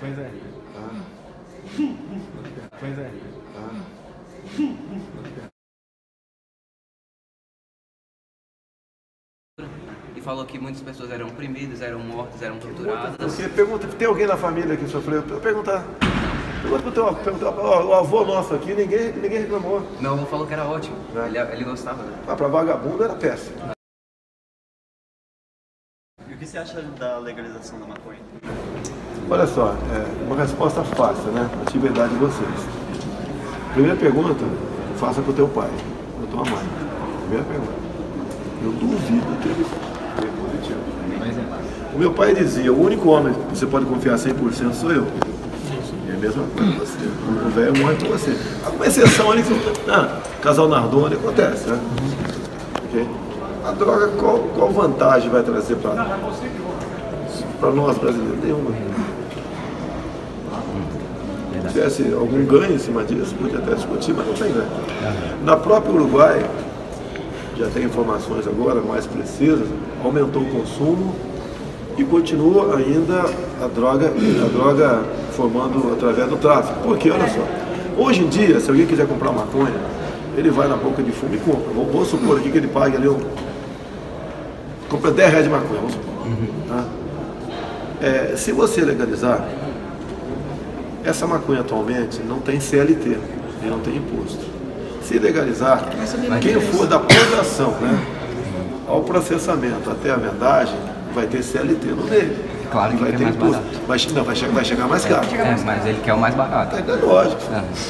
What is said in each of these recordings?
Pois é. Pois é. E falou que muitas pessoas eram oprimidas, eram mortas, eram torturadas. Você pergunta, tem alguém na família que sofreu? Eu perguntar. Pergunta o avô nosso aqui, ninguém reclamou. Meu avô falou que era ótimo, ele gostava. Ah, pra vagabundo era péssimo. E o que você acha da legalização da maconha? Olha só, uma resposta fácil, né? Atividade de vocês. Primeira pergunta, faça com o teu pai, com a tua mãe. Primeira pergunta. Eu duvido que ele foi positivo. O meu pai dizia, o único homem que você pode confiar 100% sou eu. É a mesma coisa com você. O velho morre com você. Há uma exceção ali que casal Nardoni acontece, né? Okay? A droga, qual vantagem vai trazer para nós brasileiros? Nenhuma. Se tivesse algum ganho em cima disso, podia até discutir, mas não tem ganho. Na própria Uruguai, já tem informações agora mais precisas, aumentou o consumo e continua ainda a droga formando através do tráfico. Porque, olha só, hoje em dia, se alguém quiser comprar maconha, ele vai na boca de fumo e compra. Vou supor aqui que ele pague ali compra 10 reais de maconha, vamos supor. Tá? Se você legalizar, essa maconha atualmente não tem CLT e não tem imposto. Se legalizar, quem for da plantação, né, ao processamento até a vendagem, vai ter CLT no dele. Claro que vai ter mais barato. Vai chegar mais caro. Mas ele quer o mais barato. É lógico.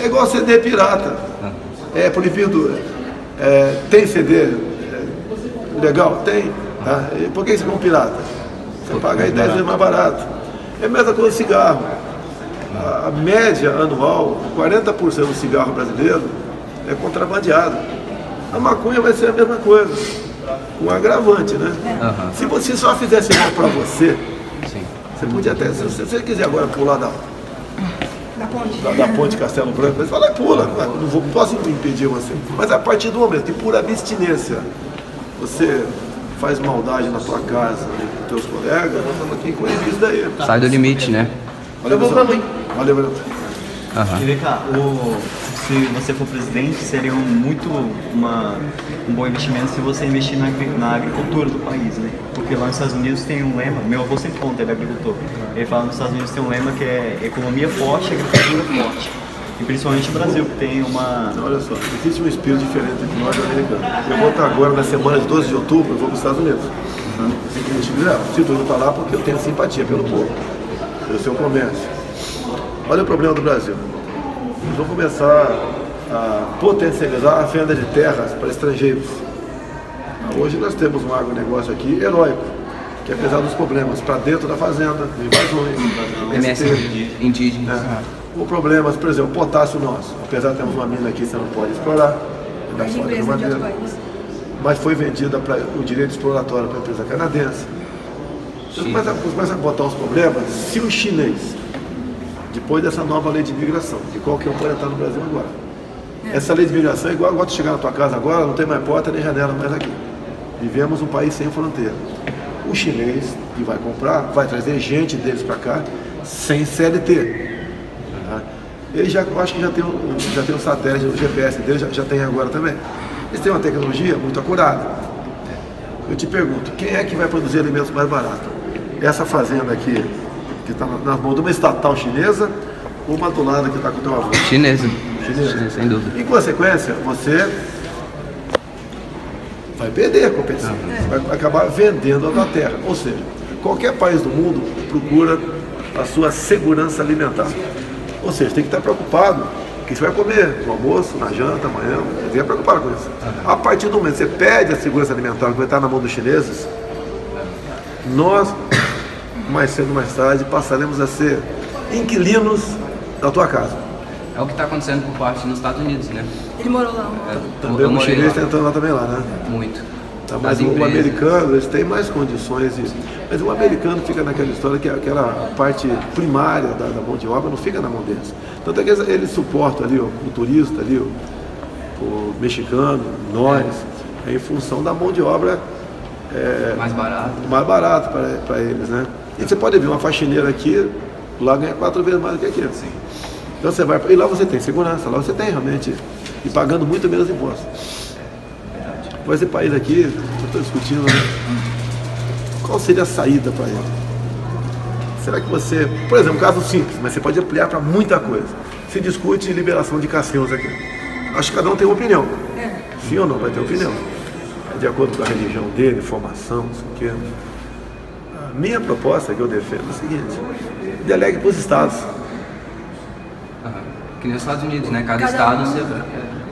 É igual CD pirata. É proibido. Tem CD legal? Tem. Tá? E por que você compra pirata? Você paga aí 10 vezes mais barato. É a mesma coisa do cigarro. A média anual, 40% do cigarro brasileiro é contrabandeado. A maconha vai ser a mesma coisa, com um agravante, né? Se você só fizesse mal para você, você podia até, se você quiser agora pular da ponte Castelo Branco, você fala, pula, não posso impedir você. Mas a partir do momento que por abstinência você faz maldade na tua casa, com teus colegas, nós estamos aqui com isso daí. Sai do limite, né? Valeu, valeu. E vem cá, se você for presidente, seria um bom investimento se você investir na agricultura do país, né? Porque lá nos Estados Unidos tem um lema, meu avô sempre conta, ele é agricultor, ele fala que nos Estados Unidos tem um lema que é economia forte, agricultura forte. E principalmente o Brasil, que tem uma... Olha só, existe um espírito diferente entre nós e americanos. Eu vou estar agora na semana de 12 de outubro, eu vou para os Estados Unidos. Se eu para lá porque eu tenho simpatia pelo povo, pelo seu comércio. Olha o problema do Brasil. Nós vamos começar a potencializar a venda de terras para estrangeiros. Hoje nós temos um agronegócio aqui heróico, que apesar dos problemas para dentro da fazenda, de invasões, indígenas. O problema, por exemplo, o potássio nosso, apesar de termos uma mina aqui, você não pode explorar, da soja de madeira, mas foi vendida para o direito exploratório para a empresa canadense. Você começa a botar os problemas se o chinês, depois dessa nova lei de imigração, que qualquer um pode entrar no Brasil agora. Essa lei de imigração é igual agora de chegar na tua casa agora, não tem mais porta nem janela mais aqui. Vivemos um país sem fronteira. O chinês que vai comprar, vai trazer gente deles para cá sem CLT. Ele eu acho que já tem um satélite, o GPS dele já tem agora também. Eles têm uma tecnologia muito acurada. Eu te pergunto, quem é que vai produzir alimentos mais baratos? Essa fazenda aqui, que está nas mãos de uma estatal chinesa, ou uma do lado que está com o teu avô? Chinesa, sem dúvida. Em consequência, você vai perder a competição, vai acabar vendendo a tua terra. Ou seja, qualquer país do mundo procura a sua segurança alimentar. Ou seja, tem que estar preocupado que você vai comer no almoço, na janta, amanhã, você tem que estar preocupado com isso. A partir do momento que você perde a segurança alimentar, que vai estar na mão dos chineses, nós, mais cedo ou mais tarde, passaremos a ser inquilinos da tua casa. É o que está acontecendo por parte nos Estados Unidos, né? Ele morou lá. Também o chinês está entrando lá também, né? Muito. Tá, mas o americano, eles têm mais condições, mas o americano fica naquela história que aquela parte primária da mão de obra não fica na mão deles. Tanto é que eles suportam ali o turista, ali, o mexicano, nós, em função da mão de obra mais barato para eles, né? E você pode ver uma faxineira aqui, Lá ganha 4 vezes mais do que aqui. Sim. Então você vai, e lá você tem segurança, lá você tem realmente, e pagando muito menos impostos. Com esse país aqui, eu estou discutindo, né? Qual seria a saída para ele? Será que você, por exemplo, um caso simples, mas você pode ampliar para muita coisa. Se discute liberação de cassinos aqui. Acho que cada um tem uma opinião. Sim ou não, vai ter opinião. De acordo com a religião dele, formação, não sei o quê. A minha proposta que eu defendo é o seguinte: delegue para os estados. Que nos Estados Unidos, né? Cada estado...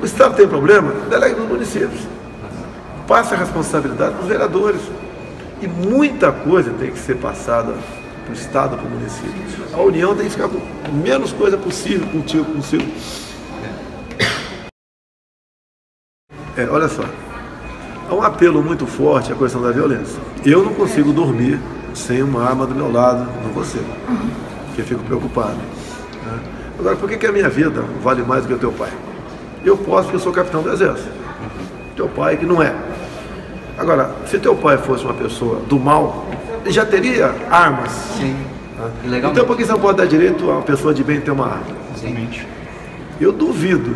O estado tem problema? Delegue para os municípios. Passa a responsabilidade para os vereadores. E muita coisa tem que ser passada para o estado, para o município. A União tem que ficar com menos coisa possível consigo. Olha só. Há um apelo muito forte à questão da violência. Eu não consigo dormir sem uma arma do meu lado, não consigo. Porque eu fico preocupado. Né? Agora, por que a minha vida vale mais do que o teu pai? Eu posso porque eu sou capitão do exército. Teu pai que não é. Agora, se teu pai fosse uma pessoa do mal, ele já teria armas. Sim. Então por que você não pode dar direito a uma pessoa de bem ter uma arma? Sim. Eu duvido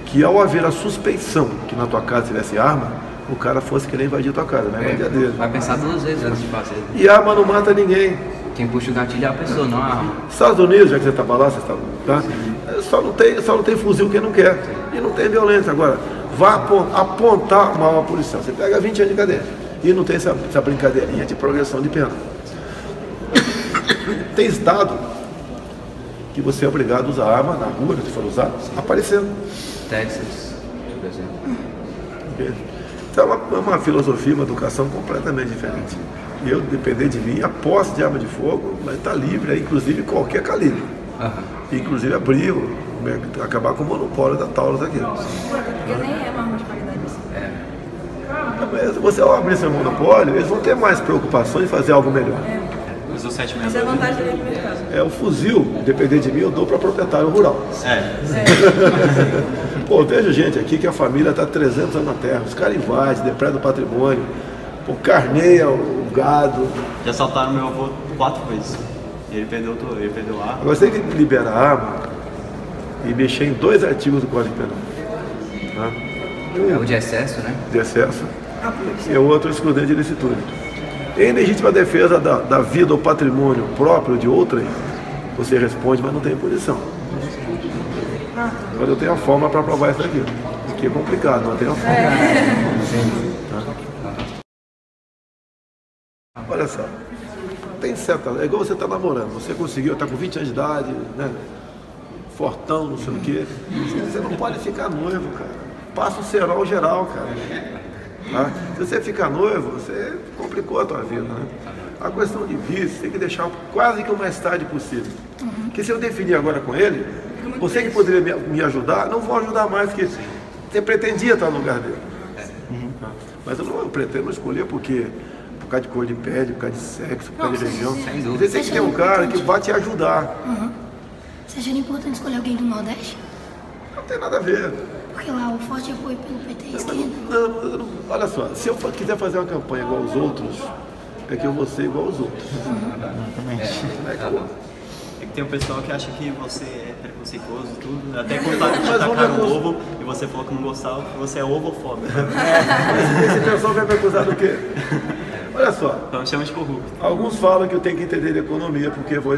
que ao haver a suspeição que na tua casa tivesse arma, o cara fosse querer invadir tua casa, né? Invadir a dele. Vai pensar 2 vezes antes de fazer. E arma não mata ninguém. Quem puxa o gatilho é a pessoa, não a arma. Estados Unidos, já que você estava lá, tá? Só não tem fuzil quem não quer. E não tem violência. Agora, vá apontar uma arma policial. Você pega 20 anos de cadeia. E não tem essa brincadeirinha de progressão de pena. Tem estado que você é obrigado a usar arma na rua, se for usar, aparecendo. Texas, por exemplo. Então é uma filosofia, uma educação completamente diferente. E eu, depender de mim, a posse de arma de fogo vai estar livre, inclusive qualquer calibre. Inclusive abrir, acabar com o monopólio da Taurus aqui. Porque nem é uma arma de qualidade assim. Se você ao abrir seu monopólio, eles vão ter mais preocupação em fazer algo melhor. Mas o 7 Essa é a vantagem do livre mercado. O fuzil, depender de mim, eu dou para proprietário rural. Pô, vejo gente aqui que a família está 300 anos na terra, os caras invadem, depredam o patrimônio, pô, carneia o gado. Já assaltaram meu avô 4 vezes. Ele perdeu a arma. Agora você tem que liberar a arma e mexer em 2 artigos do Código Penal. É o de excesso, né? De excesso. E o outro excludente de licitude. Em legítima defesa da vida ou patrimônio próprio de outrem, você responde, mas não tem punição. Mas eu tenho a forma para provar isso aqui. Isso aqui é complicado, mas eu tenho a forma. Olha só. Tem certa. É igual você está namorando. Você conseguiu, está com 20 anos de idade, né? Fortão, não sei o quê. Você não pode ficar noivo, cara. Passa o cerol geral, cara. Tá? Se você ficar noivo, você complicou a tua vida, né? A questão de vício tem que deixar quase que o mais tarde possível. Porque se eu definir agora com ele, você que poderia me ajudar, não vou ajudar mais, porque você pretendia estar no lugar dele. Mas eu pretendo escolher por causa de cor de pele, por causa de sexo, por causa de região. Você tem que ter um cara que vai te ajudar. Você acha importante escolher alguém do Nordeste? Não tem nada a ver. Porque lá o forte apoio pelo PT e esquerda. Não, olha só, se eu quiser fazer uma campanha igual aos outros, é que eu vou ser igual aos outros. É que tem um pessoal que acha que você é preconceituoso e tudo, até quando te atacaram no ovo e você falou que não gostava, que você é ovofóbico. Esse pessoal vai me acusar do quê? Olha só. Então chama de corrupto. Alguns falam que eu tenho que entender de economia porque vou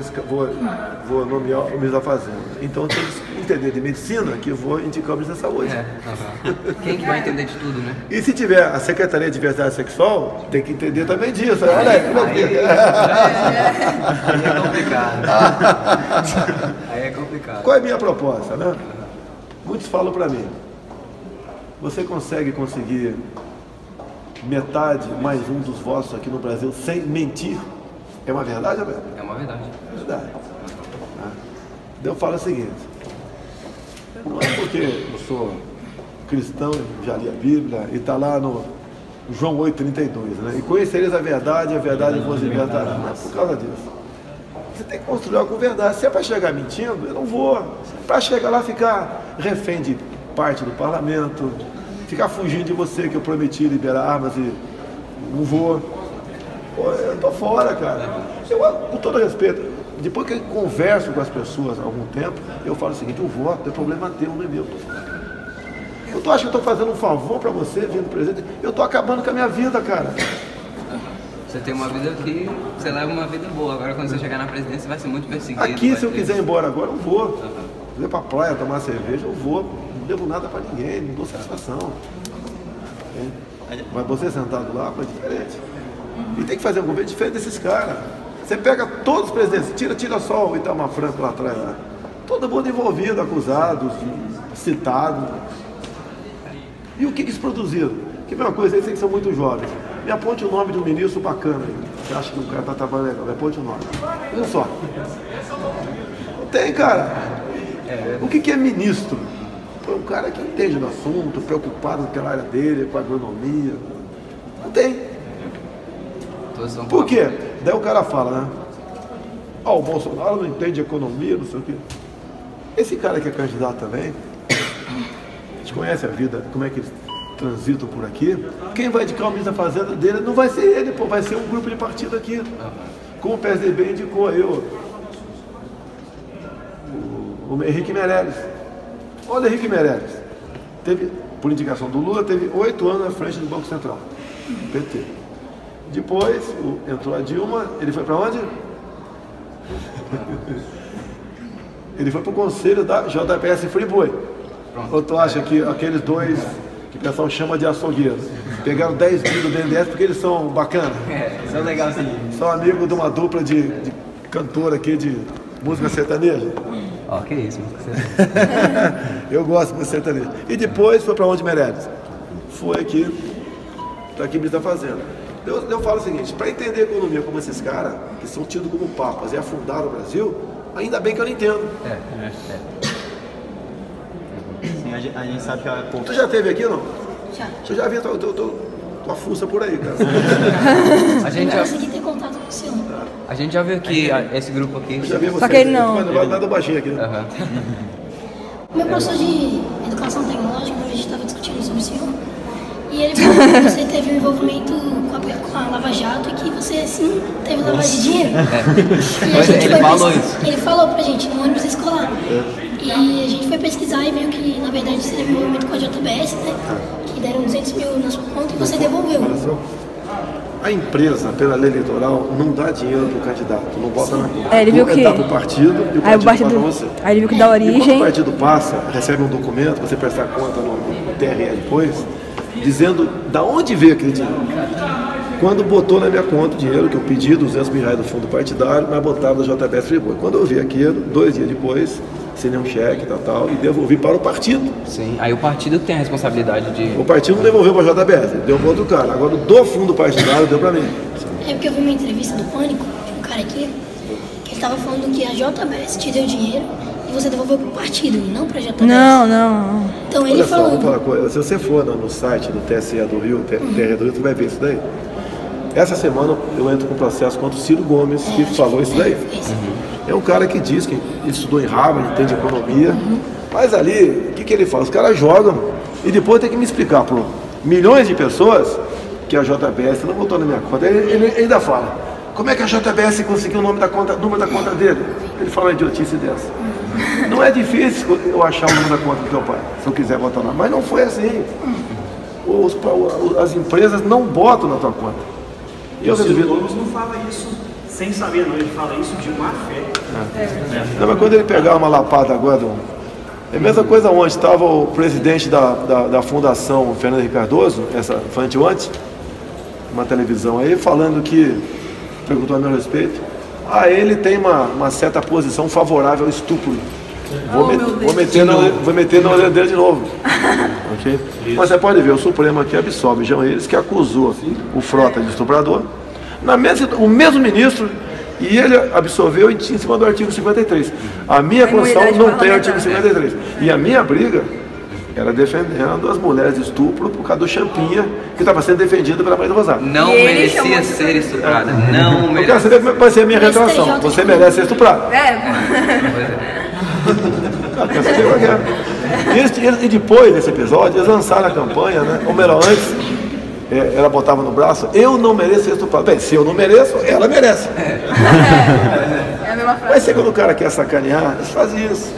nomear o ministro da Fazenda. Então eu tenho que entender de medicina que eu vou indicar o ministro da Saúde. Quem que vai entender de tudo, né? E se tiver a Secretaria de Diversidade Sexual, tem que entender também disso. Olha aí, aí é complicado. Aí é complicado. Qual é a minha proposta, né? Muitos falam para mim, você consegue conseguir metade mais um dos votos aqui no Brasil sem mentir? É uma verdade, Alberto? É uma verdade. É verdade. Eu falo o seguinte, não é porque eu sou cristão, já li a Bíblia, e está lá no João 8,32, né? E conhecereis a verdade vos libertará. Não é por causa disso. Você tem que construir algo com verdade. Se é para chegar mentindo, eu não vou. Para chegar lá, ficar refém de parte do parlamento, ficar fugindo de você, que eu prometi liberar armas e não vou. Pô, eu tô fora, cara. Eu, com todo respeito, depois que eu converso com as pessoas há algum tempo, eu falo o seguinte: o voto é problema teu, não é meu. Eu acho que eu estou fazendo um favor para você, vindo presente. Eu estou acabando com a minha vida, cara. Você tem uma vida que você leva uma vida boa. Agora, quando você chegar na presidência, você vai ser muito perseguido. Aqui, se eu quiser ir embora agora, eu vou. Se eu ir pra praia, tomar cerveja, eu vou. Não devo nada pra ninguém, não dou satisfação. Mas você sentado lá, é diferente. E tem que fazer um governo diferente desses caras. Você pega todos os presidentes, tira só o Itamar Franco lá atrás. Né? Todo mundo envolvido, acusado, citado. E o que eles produziram? Que é uma coisa, eles que são muito jovens. Me aponte o nome de um ministro bacana aí. Você acha que o cara está trabalhando legal? Me aponte o nome. Olha só. Não tem, cara. O que é ministro? É um cara que entende do assunto, preocupado pela área dele, com a agronomia. Não tem. Por quê? Daí o cara fala, né? O Bolsonaro não entende economia, não sei o quê. Esse cara que é candidato também, a gente conhece a vida, como é que eles transitam por aqui. Quem vai indicar o ministro da Fazenda dele não vai ser ele, pô, vai ser um grupo de partido aqui. Como o PSDB indicou aí, o Henrique Meirelles. Olha, Henrique Meirelles, teve, por indicação do Lula, teve 8 anos à frente do Banco Central, PT. Depois, entrou a Dilma, ele foi para onde? Ele foi para o conselho da JBS Friboi. Ou tu acha que aqueles dois, que o pessoal chama de açougueiros, pegaram 10 mil do BNDES porque eles são bacanas? São legais sim. São amigos de uma dupla de cantor aqui de música sertaneja? Que isso. Eu gosto de música sertaneja. E depois foi para onde, Meirelles? Foi aqui, para que ele está fazendo. Eu falo o seguinte: para entender a economia como esses caras, que são tidos como papas e afundaram o Brasil, ainda bem que eu não entendo. Sim, a gente sabe que a... Tu já esteve aqui ou não? Já. Eu já vi tua fuça por aí, cara. A gente já... consegui ter contato com o senhor. A gente já viu aqui, esse grupo aqui. Eu já vi você. Só que ele não. Mas nada baixinho aqui. Meu professor de educação tecnológica, a gente estava discutindo sobre o senhor. E ele falou que você teve um envolvimento com a Lava Jato e que você, sim, teve lavagem de dinheiro. E a gente ele falou isso. Ele falou pra gente no ônibus escolar. E a gente foi pesquisar e viu que, na verdade, você teve um envolvimento com a JBS, né? Que deram 200 mil na sua conta e você devolveu. A empresa, pela lei eleitoral, não dá dinheiro pro candidato, não bota na conta. Ele viu que... dá pro partido e o partido passa pra você. Aí ele viu que dá origem... E quando o partido passa, recebe um documento, você prestar conta no TRE depois, dizendo da onde veio aquele dinheiro. Quando botou na minha conta o dinheiro que eu pedi, 200 mil reais do fundo partidário, mas botava da JBS Friboi. Quando eu vi aquilo, 2 dias depois, assinei um cheque e devolvi para o partido. Sim, aí o partido tem a responsabilidade de... O partido não devolveu para a JBS, deu para outro cara. Agora, do fundo partidário, deu para mim. É porque eu vi uma entrevista do Pânico, de um cara aqui, que ele tava falando que a JBS te deu dinheiro e você devolveu pro partido, e não pra JBS. Não. Então ele Olha só, falou... vou falar uma coisa. Se você for no site do TSE do Rio, TRE do Rio, você vai ver isso daí. Essa semana eu entro com o processo contra o Ciro Gomes, que falou isso daí. É um cara que diz que estudou em Harvard, entende economia, mas ali, o que ele fala? Os caras jogam e depois tem que me explicar para milhões de pessoas que a JBS não botou na minha conta. Ele ainda fala: como é que a JBS conseguiu o número da conta dele? Ele fala uma idiotice dessa. Não é difícil eu achar o número da conta do teu pai, se eu quiser botar lá, mas não foi assim. As empresas não botam na tua conta. E o Ciro Gomes não fala isso sem saber, não. Ele fala isso de má fé. Não, mas quando ele pegar uma lapada agora, é a mesma coisa onde estava o presidente da Fundação Fernando Henrique Cardoso, foi antes, uma televisão aí, falando que, perguntou a meu respeito, ele tem uma certa posição favorável ao estupro. Vou meter na orelha dele de novo. Okay? Mas você pode ver, o Supremo aqui absolve João Reis, que acusou o Frota de estuprador, o mesmo ministro, e ele absolveu em cima do artigo 53. A minha Constituição não tem artigo 53. E a minha briga era defendendo as mulheres de estupro por causa do Champinha, que estava sendo defendido pela mãe do Rosário. Não merecia ser estuprada. Não merecia. Eu quero saber como é que vai ser a minha retração. Você merece ser estuprado. E depois desse episódio, eles lançaram a campanha, né? Ou melhor, antes, ela botava no braço: eu não mereço ser estuprado. Bem, se eu não mereço, ela merece. Mas sempre quando o cara quer sacanear, eles fazem isso.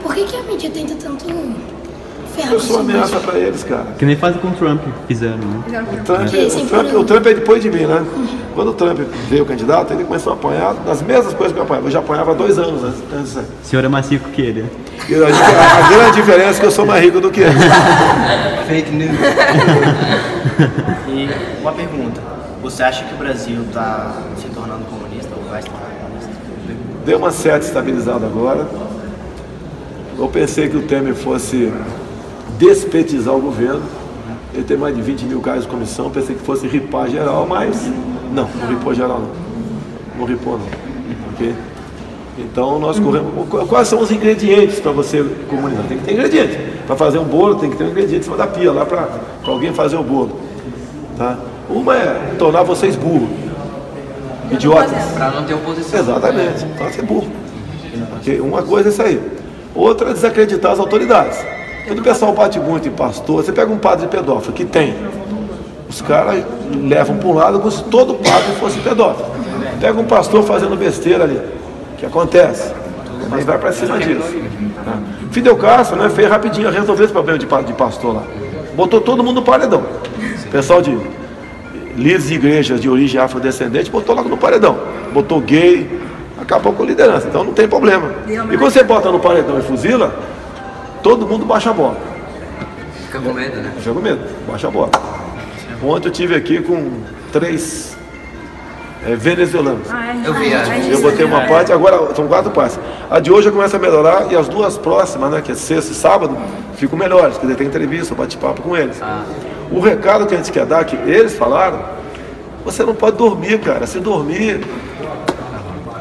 Por que a mídia tenta tanto ferrar Eu sou ameaça pra eles, cara. Que nem fazem com o Trump, fizeram, né? O Trump é depois de mim, né? Quando o Trump veio candidato, ele começou a apanhar das mesmas coisas que eu apanhava. Eu já apanhava há 2 anos antes. O senhor é mais rico que ele. E a grande diferença é que eu sou mais rico do que ele. Fake news. E uma pergunta. Você acha que o Brasil está se tornando comunista ou vai se tornar comunista? Deu uma certa estabilizada agora. Eu pensei que o Temer fosse despetizar o governo. Ele tem mais de 20 mil cargos de comissão. Pensei que fosse ripar geral, mas não ripou geral não. Não ripou não. Okay? Então nós corremos. Quais são os ingredientes para você comunizar? Tem que ter ingredientes. Para fazer um bolo tem que ter um ingrediente em cima da pia lá para alguém fazer o bolo. Tá? Uma é tornar vocês burros. Idiotas. Para não ter oposição. Exatamente. Para ser burro. Okay? Uma coisa é isso aí. Outra é desacreditar as autoridades. Quando o pessoal bate muito em pastor, você pega um padre pedófilo, que tem. Os caras levam para um lado como se todo padre fosse pedófilo. Pega um pastor fazendo besteira ali, que acontece, mas vai para cima disso. Fidel Castro, né, fez rapidinho, resolveu esse problema de pastor lá. Botou todo mundo no paredão. O pessoal de líderes de igrejas de origem afrodescendente botou logo no paredão. Botou gay, acabou com a liderança, então não tem problema. E quando você bota no paredão e fuzila, todo mundo baixa a bola. Fica com medo, né? Fica com medo, baixa a bola. Ontem eu estive aqui com 3 venezuelanos. Eu vi. Eu botei uma parte, agora são 4 partes. A de hoje começa a melhorar e as 2 próximas, né, que é sexta e sábado, ficam melhores, quer dizer, tem entrevista, bate-papo com eles. O recado que a gente quer dar, que eles falaram, você não pode dormir, cara. Se dormir,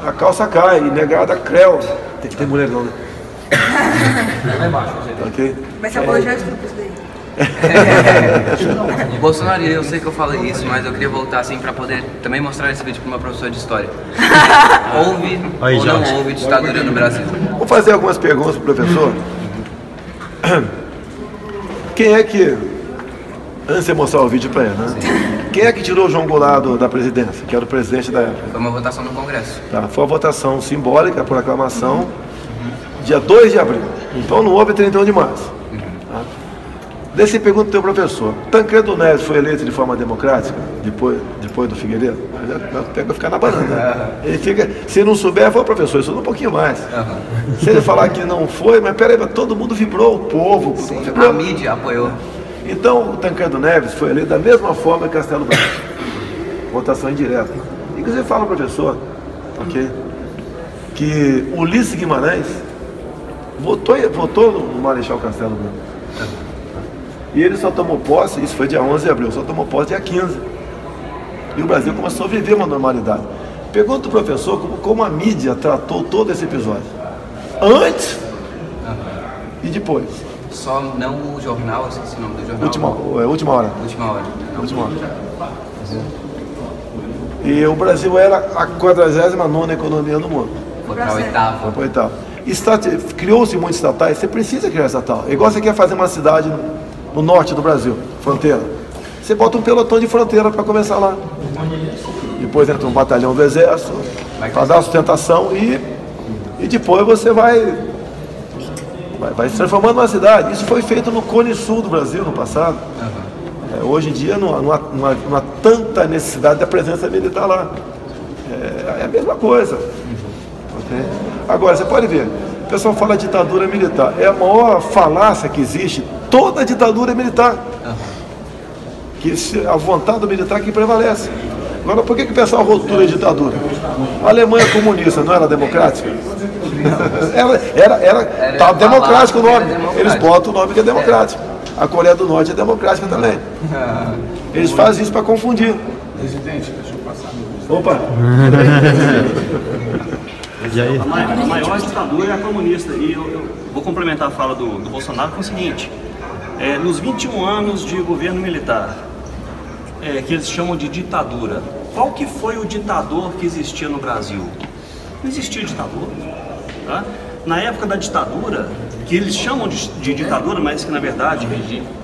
a calça cai, e negada creu. Tem que ter mulher não, né? Ok? Vai ser apologético isso daí. Bolsonaro, eu sei que eu falei isso, mas eu queria voltar assim para poder também mostrar esse vídeo para o meu professor de história. Houve ou não houve ditadura no Brasil? Vou fazer algumas perguntas para o professor. Quem é que, antes de mostrar o vídeo para ele, né? Quem é que tirou o João Goulart da presidência, que era o presidente da época? Foi uma votação no Congresso. Tá, foi uma votação simbólica, por aclamação, dia 2 de abril. Então não houve 31 de março. Tá? Desse pergunta para o teu professor. Tancredo Neves foi eleito de forma democrática, depois do Figueiredo? Pega ficar na banana. Ele fica, se não souber, foi o professor, estuda um pouquinho mais. Se ele falar que não foi, mas peraí, todo mundo vibrou, o povo. Vibrou. A mídia apoiou. Então o Tancredo Neves foi eleito da mesma forma que Castelo Branco. Votação indireta. Inclusive fala o professor, ok? Que Ulisses Guimarães votou no Marechal Castelo Branco. E ele só tomou posse, isso foi dia 11 de abril, só tomou posse dia 15. E o Brasil começou a viver uma normalidade. Pergunta ao professor como a mídia tratou todo esse episódio. Antes e depois. Só não o jornal, eu esqueci o nome do jornal. Última hora. Última hora. Última hora. E o Brasil era a 49ª economia do mundo. Foi para a 8ª. Foi para a 8ª. Criou-se muitos estatais, você precisa criar estatal. É igual você quer fazer uma cidade no norte do Brasil, fronteira. Você bota um pelotão de fronteira para começar lá. Depois entra um batalhão do exército para dar sustentação e depois você vai se transformando numa cidade. Isso foi feito no Cone Sul do Brasil no passado. Hoje em dia não há tanta necessidade da presença militar lá. É a mesma coisa. Okay? Agora, você pode ver, o pessoal fala ditadura militar. É a maior falácia que existe. Toda ditadura é militar. Que a vontade do militar que prevalece. Agora, por que o pessoal rotula a ditadura? A Alemanha comunista não era democrática? Era democrático o nome. Eles botam o nome que é democrático. A Coreia do Norte é democrática também. Eles fazem isso para confundir. Presidente, deixa eu passar. Opa! A maior ditadura é a comunista. E eu vou complementar a fala do Bolsonaro com o seguinte. Nos 21 anos de governo militar, que eles chamam de ditadura, qual que foi o ditador que existia no Brasil? Não existia ditador. Tá? Na época da ditadura, que eles chamam de ditadura, mas que na verdade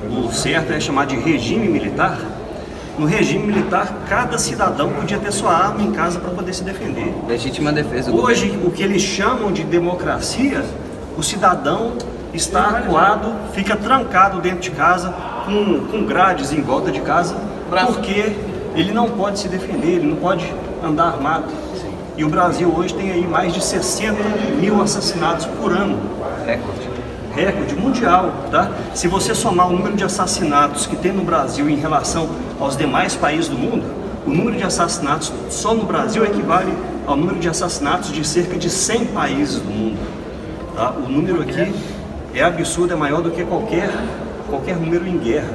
o certo é chamar de regime militar, No regime militar, cada cidadão podia ter sua arma em casa para poder se defender. Legítima defesa. Hoje, o que eles chamam de democracia, o cidadão está acuado, fica trancado dentro de casa, com grades em volta de casa, porque ele não pode se defender, ele não pode andar armado. E o Brasil hoje tem aí mais de 60 mil assassinatos por ano. Recorde mundial, tá? Se você somar o número de assassinatos que tem no Brasil em relação aos demais países do mundo, o número de assassinatos só no Brasil equivale ao número de assassinatos de cerca de 100 países do mundo, tá? O número aqui é absurdo, é maior do que qualquer número em guerra.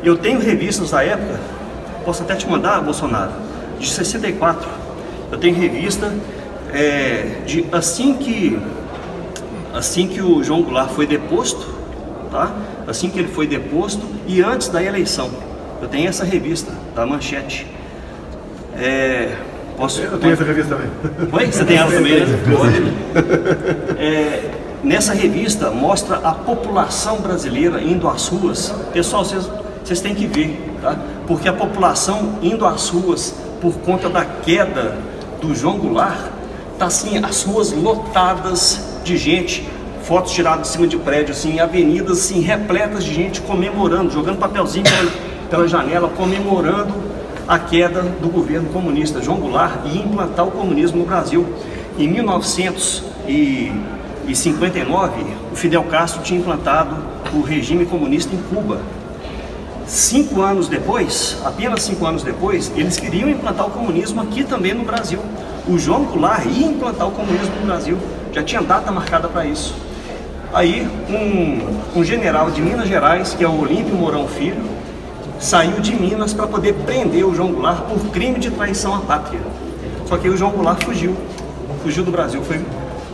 Eu tenho revistas da época, posso até te mandar, Bolsonaro, de 64. Eu tenho revista de assim que o João Goulart foi deposto, tá? Assim que ele foi deposto e antes da eleição. Eu tenho essa revista, da Manchete. Eu tenho essa revista também. Oi? Você tem ela também? Nessa revista mostra a população brasileira indo às ruas. Pessoal, vocês têm que ver, tá? Porque a população indo às ruas por conta da queda do João Goulart, tá assim, as ruas lotadas de gente, fotos tiradas de cima de prédio, assim, avenidas assim, repletas de gente comemorando, jogando papelzinho pela janela, comemorando a queda do governo comunista. João Goulart ia implantar o comunismo no Brasil. Em 1959, o Fidel Castro tinha implantado o regime comunista em Cuba. 5 anos depois, apenas 5 anos depois, eles queriam implantar o comunismo aqui também no Brasil. O João Goulart ia implantar o comunismo no Brasil, já tinha data marcada para isso. Aí, um general de Minas Gerais, que é o Olímpio Mourão Filho, saiu de Minas para poder prender o João Goulart por crime de traição à pátria. Só que o João Goulart fugiu do Brasil,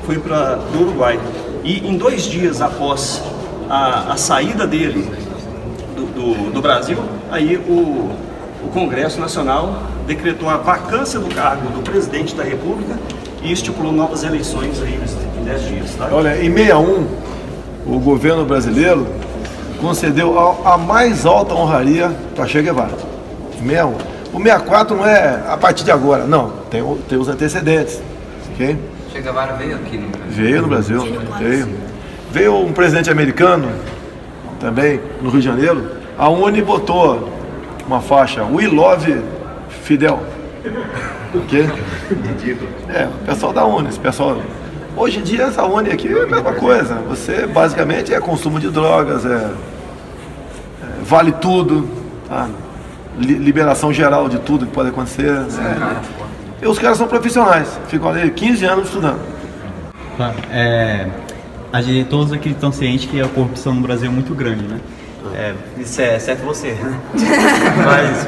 foi para o Uruguai. E em 2 dias após a saída dele do Brasil, aí o Congresso Nacional decretou a vacância do cargo do presidente da República e estipulou novas eleições aí em 10 dias. Tá? Olha, em 61, o governo brasileiro concedeu a mais alta honraria para Che Guevara. Em 61. O 64 não é a partir de agora, não, tem os antecedentes. Okay? Che Guevara veio aqui no Brasil. Veio no Brasil, veio um presidente americano também no Rio de Janeiro. A UNE botou uma faixa We Love Fidel. Okay? O pessoal da UNE, esse pessoal. Hoje em dia essa UNE aqui é a mesma coisa. Você basicamente é consumo de drogas, vale tudo, tá? Liberação geral de tudo que pode acontecer. E os caras são profissionais, ficam ali 15 anos estudando. Claro, todos aqui estão cientes que a corrupção no Brasil é muito grande, né? Isso é certo você, né? Mas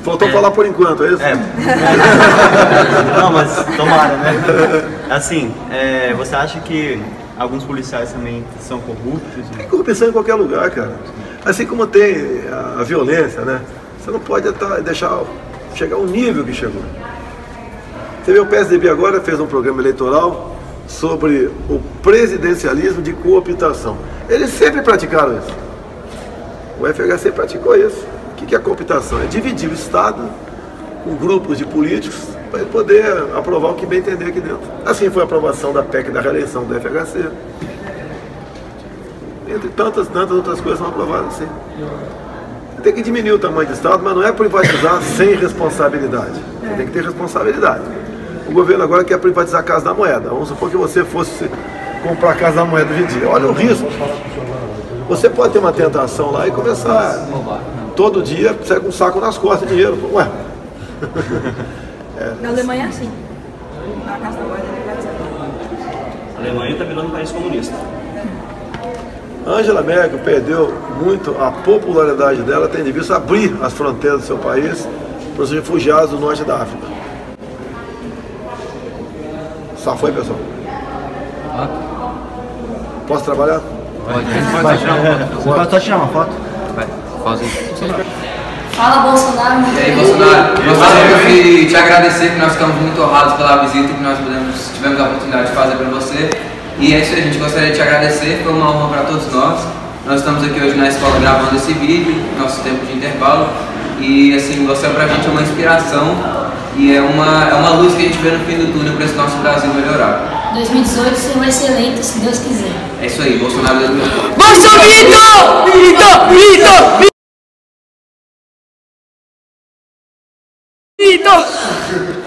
faltou falar por enquanto, é isso? Não, mas tomara, né? Assim, você acha que alguns policiais também são corruptos? Tem corrupção em qualquer lugar, cara. Assim como tem a violência, né? Você não pode deixar chegar ao nível que chegou. Você vê, o PSDB agora fez um programa eleitoral sobre o presidencialismo de cooptação. Eles sempre praticaram isso. O FHC praticou isso. O que é a cooptação? É dividir o Estado com grupos de políticos para ele poder aprovar o que bem entender aqui dentro. Assim foi a aprovação da PEC da reeleição do FHC. Entre tantas outras coisas são aprovadas assim. Tem que diminuir o tamanho do Estado, mas não é privatizar sem responsabilidade. Você tem que ter responsabilidade. O governo agora quer privatizar a Casa da Moeda. Vamos supor que você fosse comprar a Casa da Moeda hoje em dia. Olha o risco. Você pode ter uma tentação lá e começar todo dia, sai com um saco nas costas de dinheiro. Ué. Na Alemanha é assim. A Casa da Moeda é privatizada. A Alemanha está virando um país comunista. Angela Merkel perdeu muito a popularidade dela, tendo de vista abrir as fronteiras do seu país para os refugiados do norte da África. Só foi, pessoal? Posso trabalhar? Pode só tirar uma foto? Vai, pausa aí. Fala, Bolsonaro. E aí, Bolsonaro, gostaria de te agradecer, que nós ficamos muito honrados pela visita que nós tivemos a oportunidade de fazer para você. E é isso aí, a gente gostaria de te agradecer, foi uma honra para todos nós. Nós estamos aqui hoje na escola gravando esse vídeo, nosso tempo de intervalo. E assim, você pra gente é uma inspiração e é uma luz que a gente vê no fim do túnel para esse nosso Brasil melhorar. 2018 você vai ser eleito, se Deus quiser. É isso aí, Bolsonaro 2018. Vitor!